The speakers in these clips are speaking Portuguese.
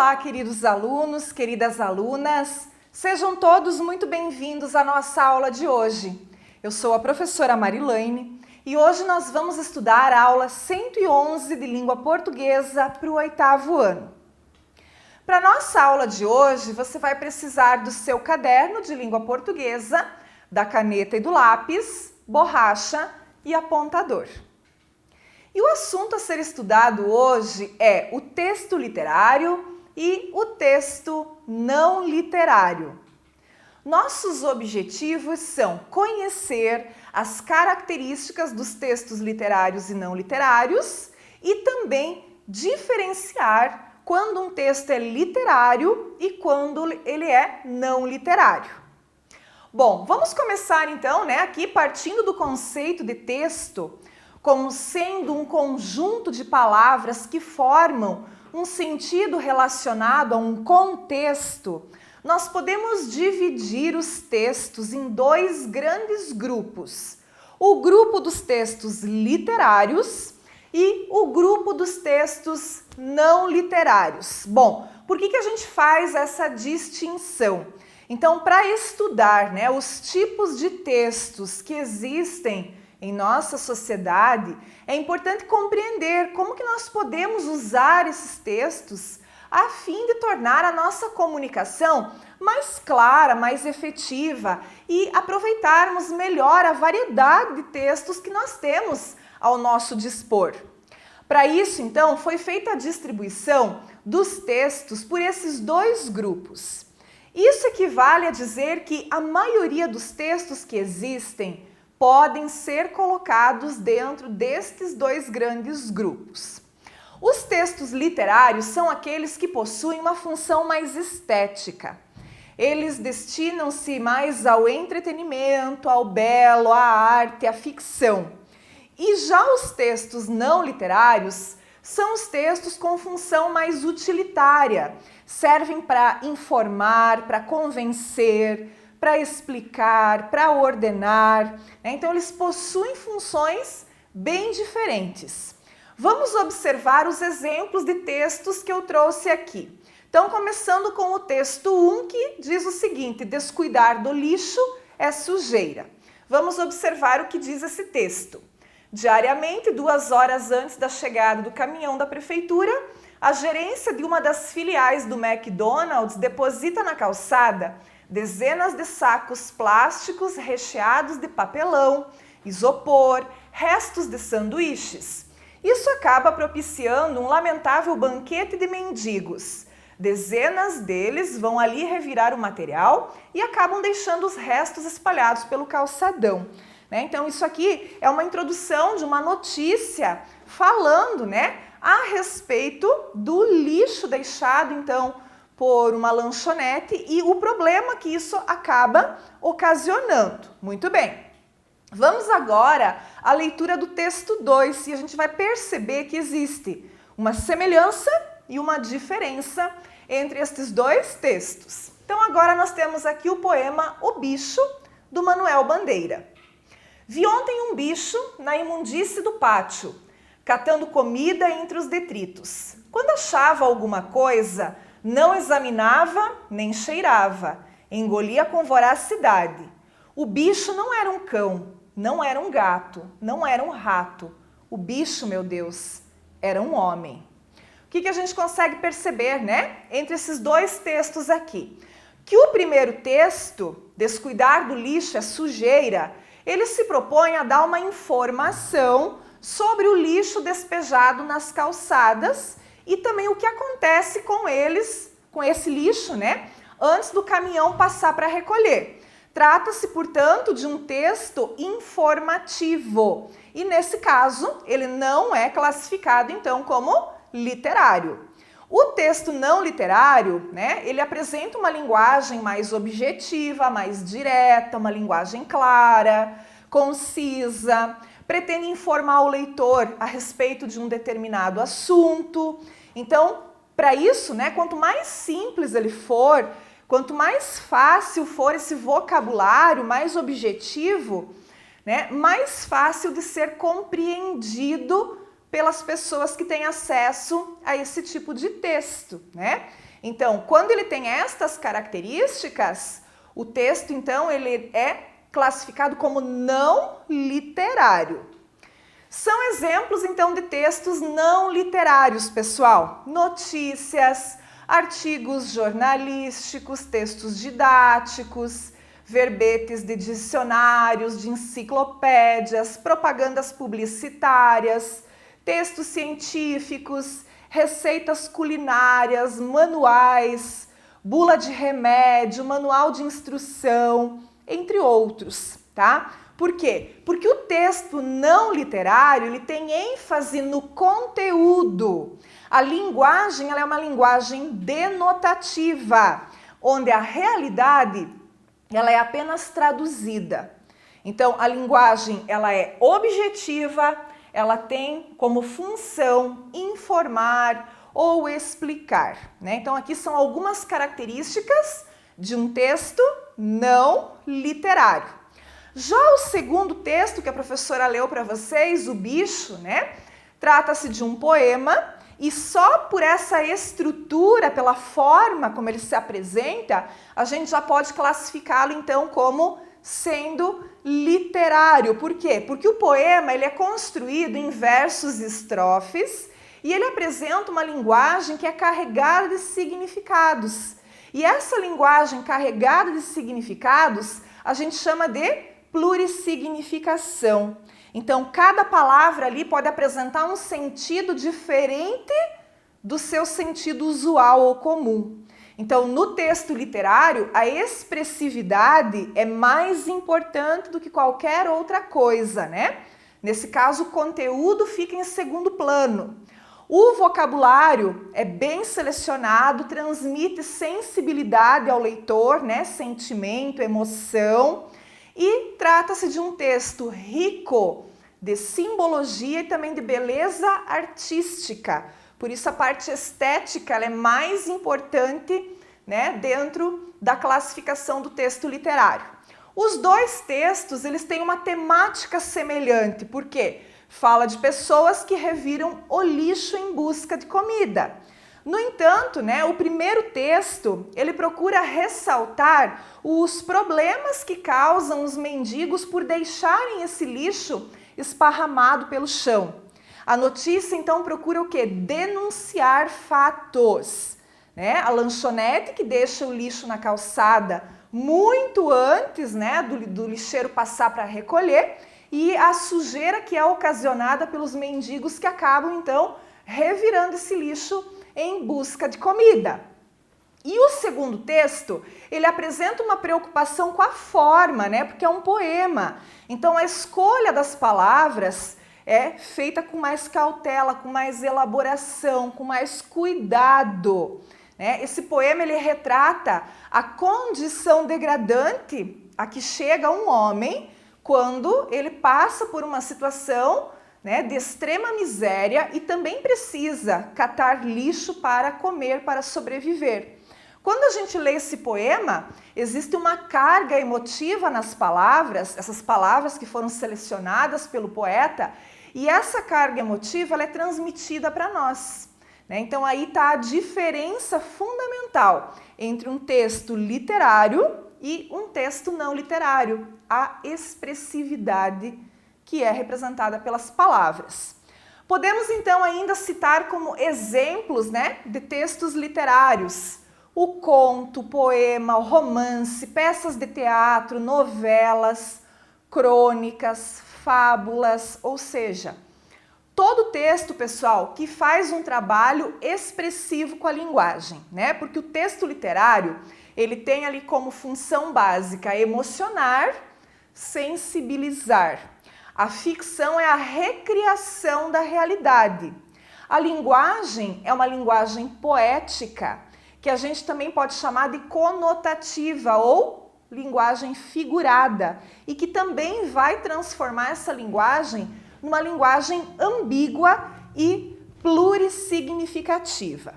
Olá, queridos alunos, queridas alunas, sejam todos muito bem-vindos à nossa aula de hoje. Eu sou a professora Marilane e hoje nós vamos estudar a aula 111 de língua portuguesa para o 8º ano. Para a nossa aula de hoje, você vai precisar do seu caderno de língua portuguesa, da caneta e do lápis, borracha e apontador. E o assunto a ser estudado hoje é o texto literário e o texto não literário. Nossos objetivos são conhecer as características dos textos literários e não literários e também diferenciar quando um texto é literário e quando ele é não literário. Bom, vamos começar então, aqui partindo do conceito de texto como sendo um conjunto de palavras que formam um sentido relacionado a um contexto. Nós podemos dividir os textos em dois grandes grupos. O grupo dos textos literários e o grupo dos textos não literários. Bom, por que a gente faz essa distinção? Então, para estudar os tipos de textos que existem em nossa sociedade, é importante compreender como que nós podemos usar esses textos a fim de tornar a nossa comunicação mais clara, mais efetiva e aproveitarmos melhor a variedade de textos que nós temos ao nosso dispor. Para isso, então, foi feita a distribuição dos textos por esses dois grupos. Isso equivale a dizer que a maioria dos textos que existem podem ser colocados dentro destes dois grandes grupos. Os textos literários são aqueles que possuem uma função mais estética. Eles destinam-se mais ao entretenimento, ao belo, à arte, à ficção. E já os textos não literários são os textos com função mais utilitária. Servem para informar, para convencer, para explicar, para ordenar. Então, eles possuem funções bem diferentes. Vamos observar os exemplos de textos que eu trouxe aqui. Então, começando com o texto 1, que diz o seguinte: descuidar do lixo é sujeira. Vamos observar o que diz esse texto. Diariamente, 2 horas antes da chegada do caminhão da prefeitura, a gerência de uma das filiais do McDonald's deposita na calçada dezenas de sacos plásticos recheados de papelão, isopor, restos de sanduíches. Isso acaba propiciando um lamentável banquete de mendigos. Dezenas deles vão ali revirar o material e acabam deixando os restos espalhados pelo calçadão. Então, isso aqui é uma introdução de uma notícia falando a respeito do lixo deixado, então, por uma lanchonete e o problema que isso acaba ocasionando. Muito bem. Vamos agora à leitura do texto 2 e a gente vai perceber que existe uma semelhança e uma diferença entre estes dois textos. Então agora nós temos aqui o poema O Bicho, do Manuel Bandeira. Vi ontem um bicho na imundície do pátio, catando comida entre os detritos. Quando achava alguma coisa, não examinava nem cheirava, engolia com voracidade. O bicho não era um cão, não era um gato, não era um rato. O bicho, meu Deus, era um homem. O que a gente consegue perceber, entre esses dois textos aqui? Que o primeiro texto, descuidar do lixo é sujeira, ele se propõe a dar uma informação sobre o lixo despejado nas calçadas e também o que acontece com eles, com esse lixo, antes do caminhão passar para recolher. Trata-se, portanto, de um texto informativo e, nesse caso, ele não é classificado, então, como literário. O texto não literário, ele apresenta uma linguagem mais objetiva, mais direta, uma linguagem clara, concisa, pretende informar o leitor a respeito de um determinado assunto. Então, para isso, quanto mais simples ele for, quanto mais fácil for esse vocabulário, mais objetivo, mais fácil de ser compreendido pelas pessoas que têm acesso a esse tipo de texto, Então, quando ele tem estas características, o texto, então, ele é classificado como não literário. São exemplos, então, de textos não literários, pessoal. Notícias, artigos jornalísticos, textos didáticos, verbetes de dicionários, de enciclopédias, propagandas publicitárias, textos científicos, receitas culinárias, manuais, bula de remédio, manual de instrução, entre outros, tá? Por quê? Porque o texto não literário, ele tem ênfase no conteúdo. A linguagem, ela é uma linguagem denotativa, onde a realidade, ela é apenas traduzida. Então, a linguagem, ela é objetiva, ela tem como função informar ou explicar, né? Então, aqui são algumas características de um texto não literário. Já o segundo texto que a professora leu para vocês, O Bicho, né? Trata-se de um poema e só por essa estrutura, pela forma como ele se apresenta, a gente já pode classificá-lo então como sendo literário. Por quê? Porque o poema ele é construído em versos e estrofes e ele apresenta uma linguagem que é carregada de significados. E essa linguagem carregada de significados a gente chama de plurissignificação. Então, cada palavra ali pode apresentar um sentido diferente do seu sentido usual ou comum. Então, no texto literário, a expressividade é mais importante do que qualquer outra coisa, né? Nesse caso, o conteúdo fica em segundo plano. O vocabulário é bem selecionado, transmite sensibilidade ao leitor, né? Sentimento, emoção. E trata-se de um texto rico de simbologia e também de beleza artística. Por isso a parte estética ela é mais importante, né, dentro da classificação do texto literário. Os dois textos eles têm uma temática semelhante, porque fala de pessoas que reviram o lixo em busca de comida. No entanto, né, o primeiro texto, ele procura ressaltar os problemas que causam os mendigos por deixarem esse lixo esparramado pelo chão. A notícia, então, procura o quê? Denunciar fatos, né? A lanchonete que deixa o lixo na calçada muito antes, né, do lixeiro passar para recolher e a sujeira que é ocasionada pelos mendigos que acabam, então, revirando esse lixo em busca de comida. E o segundo texto, ele apresenta uma preocupação com a forma, né? Porque é um poema. Então a escolha das palavras é feita com mais cautela, com mais elaboração, com mais cuidado, né? Esse poema ele retrata a condição degradante a que chega um homem quando ele passa por uma situação, né, de extrema miséria e também precisa catar lixo para comer, para sobreviver. Quando a gente lê esse poema, existe uma carga emotiva nas palavras, essas palavras que foram selecionadas pelo poeta, e essa carga emotiva ela é transmitida para nós, né? Então aí está a diferença fundamental entre um texto literário e um texto não literário, a expressividade que é representada pelas palavras. Podemos então ainda citar como exemplos, né, de textos literários o conto, o poema, o romance, peças de teatro, novelas, crônicas, fábulas, ou seja, todo texto, pessoal, que faz um trabalho expressivo com a linguagem, né? Porque o texto literário, ele tem ali como função básica emocionar, sensibilizar. A ficção é a recriação da realidade. A linguagem é uma linguagem poética, que a gente também pode chamar de conotativa ou linguagem figurada, e que também vai transformar essa linguagem numa linguagem ambígua e plurissignificativa.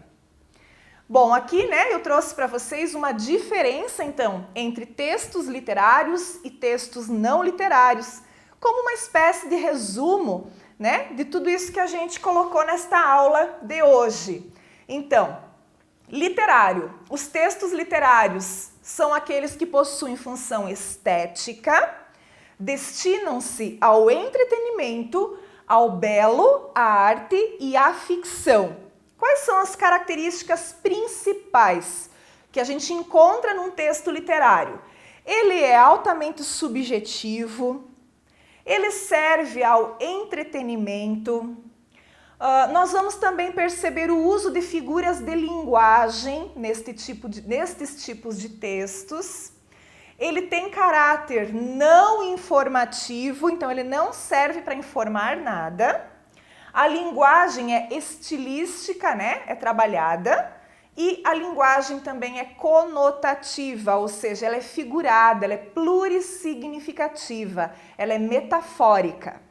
Bom, aqui, né, eu trouxe para vocês uma diferença, então, entre textos literários e textos não literários, como uma espécie de resumo, né, de tudo isso que a gente colocou nesta aula de hoje. Então, Literário. Os textos literários são aqueles que possuem função estética, destinam-se ao entretenimento, ao belo, à arte e à ficção. Quais são as características principais que a gente encontra num texto literário? Ele é altamente subjetivo, ele serve ao entretenimento. Nós vamos também perceber o uso de figuras de linguagem nestes tipos de textos. Ele tem caráter não informativo, então ele não serve para informar nada. A linguagem é estilística, né? É trabalhada. E a linguagem também é conotativa, ou seja, ela é figurada, ela é plurissignificativa, ela é metafórica.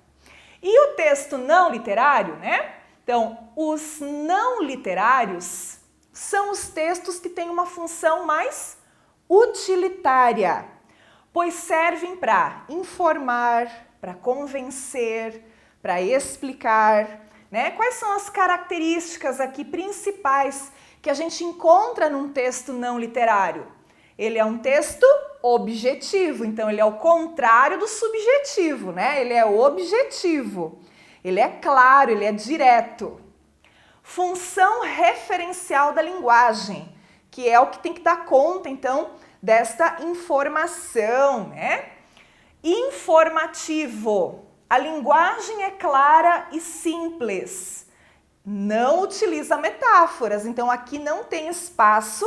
E o texto não literário, né? Então, os não literários são os textos que têm uma função mais utilitária, pois servem para informar, para convencer, para explicar, né? Quais são as características aqui principais que a gente encontra num texto não literário? Ele é um texto objetivo, então ele é o contrário do subjetivo, né? Ele é objetivo, ele é claro, ele é direto. Função referencial da linguagem, que é o que tem que dar conta, então, desta informação, né? Informativo. A linguagem é clara e simples. Não utiliza metáforas, então aqui não tem espaço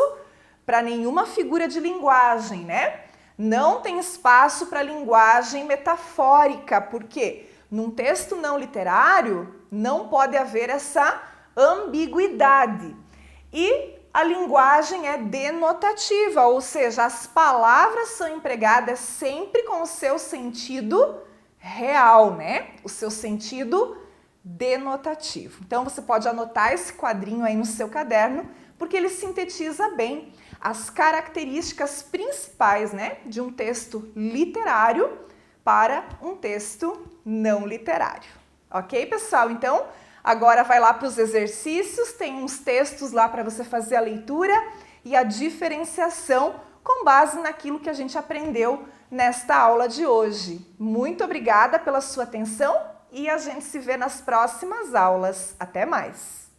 para nenhuma figura de linguagem, né? Não tem espaço para linguagem metafórica, porque num texto não literário não pode haver essa ambiguidade. E a linguagem é denotativa, ou seja, as palavras são empregadas sempre com o seu sentido real, né? O seu sentido denotativo. Então você pode anotar esse quadrinho aí no seu caderno, porque ele sintetiza bem as características principais, né, de um texto literário para um texto não literário. Ok, pessoal? Então, agora vai lá para os exercícios, tem uns textos lá para você fazer a leitura e a diferenciação com base naquilo que a gente aprendeu nesta aula de hoje. Muito obrigada pela sua atenção e a gente se vê nas próximas aulas. Até mais!